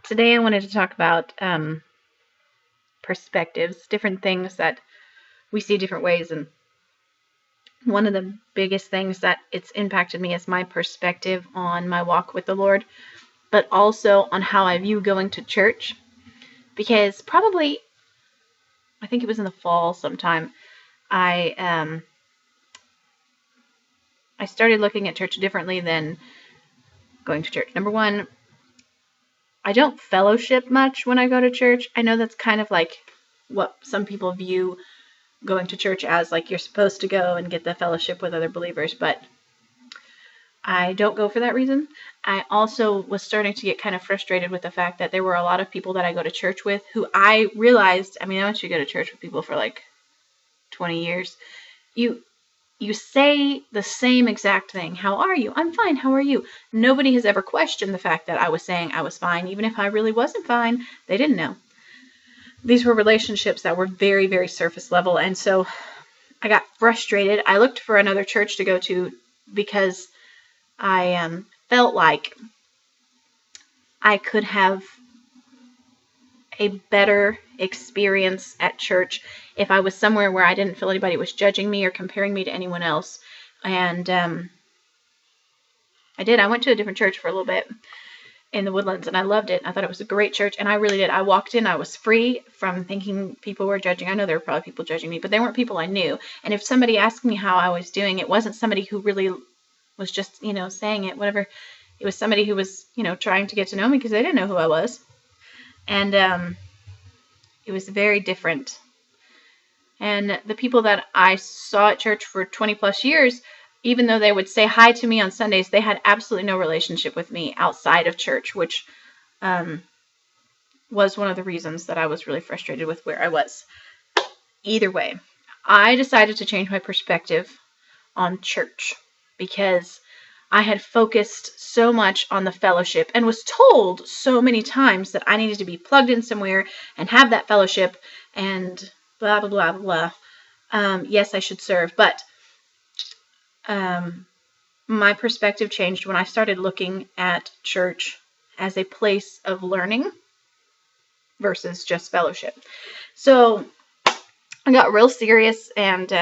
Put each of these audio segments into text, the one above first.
Today I wanted to talk about perspectives, different things that we see different ways. And one of the biggest things that it's impacted me is my perspective on my walk with the Lord, but also on how I view going to church. Because probably, I think it was in the fall sometime, I started looking at church differently than going to church. Number one, I don't fellowship much when I go to church. I know that's kind of like what some people view going to church as, like you're supposed to go and get the fellowship with other believers, but I don't go for that reason. I also was starting to get kind of frustrated with the fact that there were a lot of people that I go to church with who I realized, I went to go to church with people for like 20 years. You say the same exact thing. How are you? I'm fine. How are you? Nobody has ever questioned the fact that I was saying I was fine. Even if I really wasn't fine, they didn't know. These were relationships that were very, very surface level. And so I got frustrated. I looked for another church to go to because I felt like I could have a better experience at church if I was somewhere where I didn't feel anybody was judging me or comparing me to anyone else. And I did. I went to a different church for a little bit in the Woodlands, and I loved it. I thought it was a great church, and I really did. I walked in, I was free from thinking people were judging. I know there were probably people judging me, but they weren't people I knew. And if somebody asked me how I was doing, it wasn't somebody who really was just, saying it, whatever. It was somebody who was, trying to get to know me because they didn't know who I was. And it was very different. And the people that I saw at church for 20 plus years, even though they would say hi to me on Sundays, they had absolutely no relationship with me outside of church, which was one of the reasons that I was really frustrated with where I was. Either way, I decided to change my perspective on church because I had focused so much on the fellowship and was told so many times that I needed to be plugged in somewhere and have that fellowship and blah, blah, blah, blah. Yes, I should serve, but my perspective changed when I started looking at church as a place of learning versus just fellowship. So I got real serious and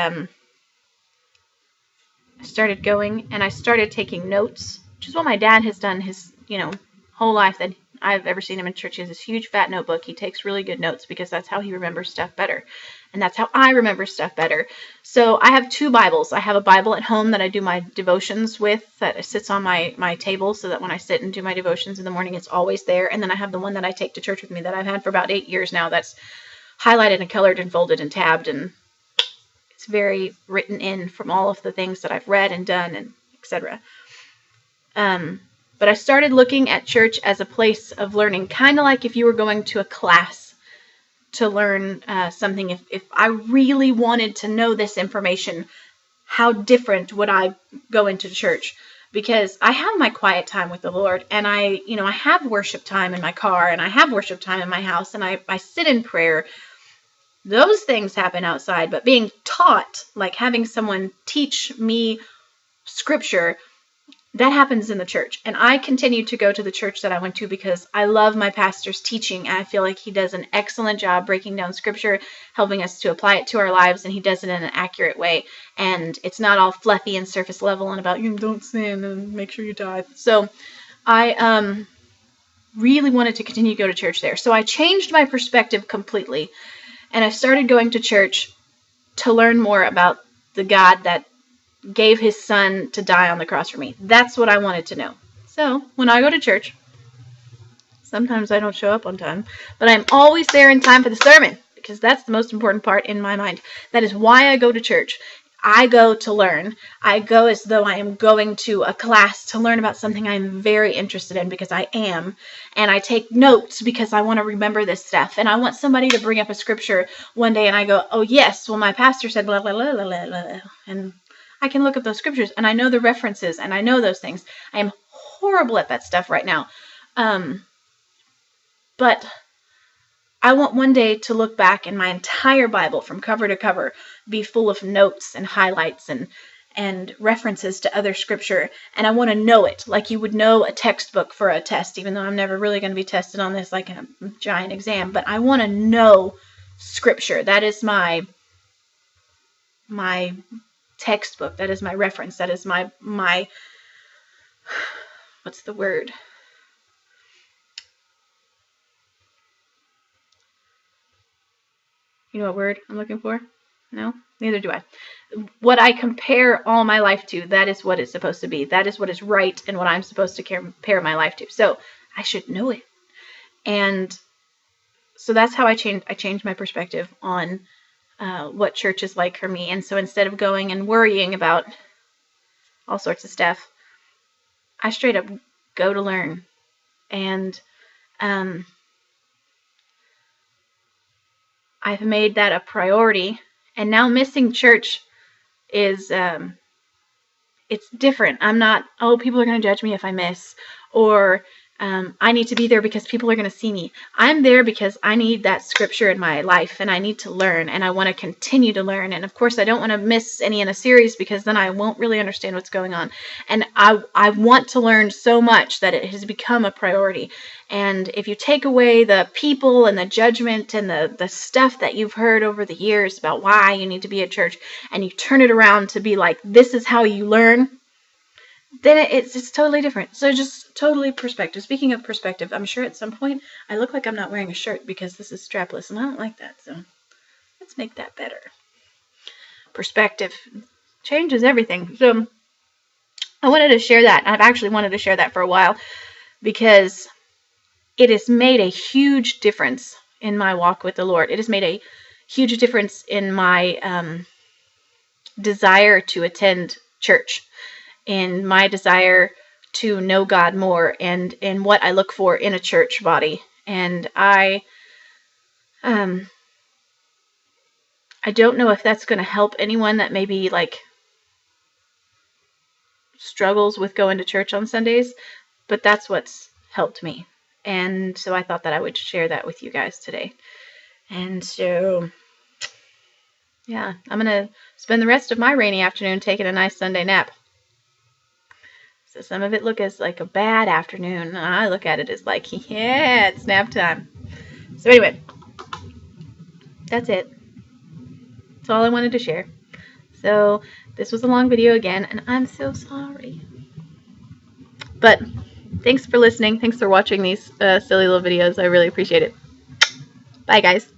I started going, and I started taking notes, which is what my dad has done his, whole life that I've ever seen him in church. He has this huge fat notebook. He takes really good notes because that's how he remembers stuff better. And that's how I remember stuff better. So I have two Bibles. I have a Bible at home that I do my devotions with that sits on my table so that when I sit and do my devotions in the morning, it's always there. And then I have the one that I take to church with me that I've had for about 8 years now that's highlighted and colored and folded and tabbed, and it's very written in from all of the things that I've read and done and etc. But I started looking at church as a place of learning, kind of like if you were going to a class to learn something. If I really wanted to know this information, how different would I go into church? Because I have my quiet time with the Lord, and I have worship time in my car, and I have worship time in my house, and I sit in prayer. Those things happen outside, but being taught, like having someone teach me scripture, that happens in the church. And I continue to go to the church that I went to because I love my pastor's teaching. And I feel like he does an excellent job breaking down scripture, helping us to apply it to our lives. And he does it in an accurate way. And it's not all fluffy and surface level and about, you don't sin and make sure you tithe. So I really wanted to continue to go to church there. So I changed my perspective completely. And I started going to church to learn more about the God that gave his son to die on the cross for me. That's what I wanted to know. So when I go to church, sometimes I don't show up on time, but I'm always there in time for the sermon because that's the most important part in my mind. That is why I go to church. I go to learn. I go as though I am going to a class to learn about something I'm very interested in because I am. And I take notes because I want to remember this stuff. And I want somebody to bring up a scripture one day and I go, oh yes, well my pastor said blah, blah, blah, blah, blah, blah. And I can look up those scriptures and I know the references and I know those things. I am horrible at that stuff right now. But I want one day to look back and my entire Bible from cover to cover be full of notes and highlights and and references to other scripture, and I want to know it like you would know a textbook for a test, even though I'm never really going to be tested on this like a giant exam, but I want to know scripture. That is my textbook. That is my reference. That is my what's the word? You know what word I'm looking for? No? Neither do I. What I compare all my life to, that is what it's supposed to be. That is what is right and what I'm supposed to compare my life to. So I should know it. And so that's how I changed my perspective on what church is like for me. And so instead of going and worrying about all sorts of stuff, I straight up go to learn. And I've made that a priority. And now missing church is, it's different. I'm not, oh, people are going to judge me if I miss, or I need to be there because people are going to see me. I'm there because I need that scripture in my life, and I need to learn, and I want to continue to learn. And of course, I don't want to miss any in a series because then I won't really understand what's going on. And I want to learn so much that it has become a priority. And if you take away the people and the judgment and the stuff that you've heard over the years about why you need to be at church, and you turn it around to be like, this is how you learn, then it's totally different. So just totally perspective. Speaking of perspective, I'm sure at some point I look like I'm not wearing a shirt because this is strapless, and I don't like that. So let's make that better. Perspective changes everything. So I wanted to share that. I've actually wanted to share that for a while because it has made a huge difference in my walk with the Lord. It has made a huge difference in my desire to attend church, in my desire to know God more, and in what I look for in a church body. And I don't know if that's going to help anyone that maybe like struggles with going to church on Sundays, but that's what's helped me. And so I thought that I would share that with you guys today. And so, yeah, I'm going to spend the rest of my rainy afternoon taking a nice Sunday nap. So some of it look as like a bad afternoon, and I look at it as like, yeah, it's nap time. So anyway, that's it. That's all I wanted to share. So this was a long video again, and I'm so sorry. But thanks for listening. Thanks for watching these silly little videos. I really appreciate it. Bye, guys.